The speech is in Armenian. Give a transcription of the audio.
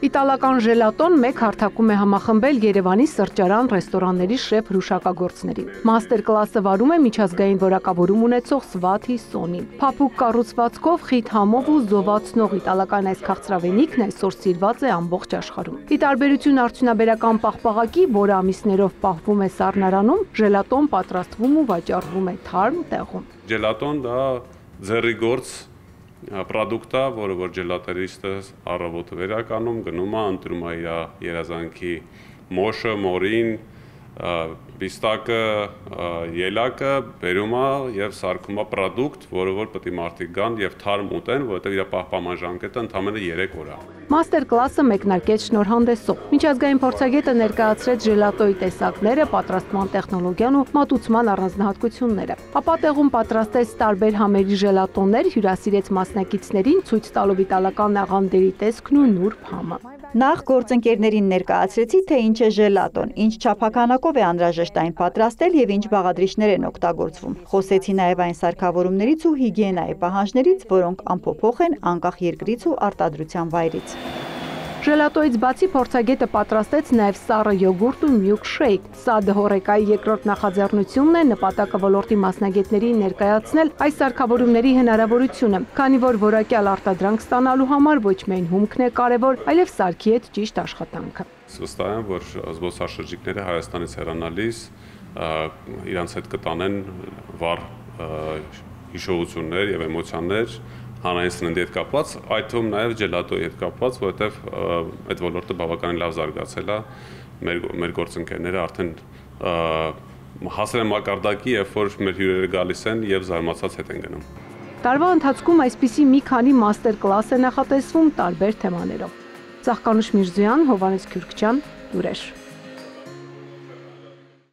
Իտալական ժելատոն մեկ հարթակում է համախմբել Երևանի սրճարան ռեստորանների շեֆ հրուշակագործներին։ Մաստեր կլասը վարում է միջազգային որակավորում ունեցող Սվաթի Սոնին։ Փափուկ կառուցվածքով, խիտ համով ու զովացնող իտալական այս քաղցրավենիքն այսօր սիրված է ամբողջ աշխարհում։ Ի տարբերություն արդյունաբերական պաղպաղակի, որը ամիսներով պահվում է սառնարանում, ժելատոն պատրաստվում ու վաճառվում է թարմ տեղում։ Ժելատոն դա ձեռի գործ պրոդուկտ է, որը որ ջելատերիստը առավոտը վերականում, գնում է, ընտրում է իր երազանքի մոշը, մորին, պիստակը, ելակը, բերում է եւ սարքում է պրոդուկտ, որը որ պետք է մարդիկ գան եւ թարմ ուտեն, որովհետեւ իր պահպանման ժամկետը ընդամենը 3 օր է։ Մաստեր կլասը մեկնարկեց շնորհանդեսով։ Միջազգային փորձագետը ներկայացրեց ժելատոյի տեսակները, պատրաստման տեխնոլոգիան ու մատուցման առանձնահատկությունները։ Ապա տեղում պատրաստեց տարբեր համերի ժելատոններ, հյուրասիրեց մասնակիցներին, ցույց տալով իտալական աղանդերի տեսքն ու նուրբ համը։ Նախ գործընկերներին ներկայացրեցի, թե ինչ է ժելատոն, ինչ չափականակով է անհրաժեշտ այն պատրաստել եւ ինչ բաղադրիչներ են օգտագործվում։ Խոսեցի նաեւ այն սարքավորումներից ու հիգիենայի պահանջներից, որոնք անփոփոխ են անկախ երկրից ու արտադրության վայրից։ Ժելատոյից բացի փորձագետը պատրաստեց նաև սառը յոգուրտ ու մյուկ շեյք։ Սա Դհորեկայի երկրորդ նախաձեռնությունն է, նպատակը ոլորտի մասնագետներին ներկայացնել այս սարքավորումների հնարավորությունը, քանի որ որակյալ արտադրանք ստանալու համար ոչ միայն հումքն է կարևոր, այլև սարքի հետ ճիշտ աշխատանքը։ Վստահ եմ, որ զբոսաշրջիկները Հայաստանից հեռանալիս իրանց հետ կտանեն վառ հիշողություններ եւ էմոցիաներ հանրային սննդի հետ կապված, այդ թվում նաև ջելատոյի հետ կապված, որովհետև այդ ոլորտը բավականին լավ զարգացել է, մեր գործընկերները արդեն հասել են մակարդակի, երբ որ մեր հյուրերը գալիս են եւ զարմացած հետ են գնում։ Տարվա ընթացքում այսպիսի մի քանի մաստեր կլաս է նախատեսվում տարբեր թեմաներով։ Ծաղկանուշ Միրզոյան, Հովհաննես Քյուրքչյան, Լուրեր։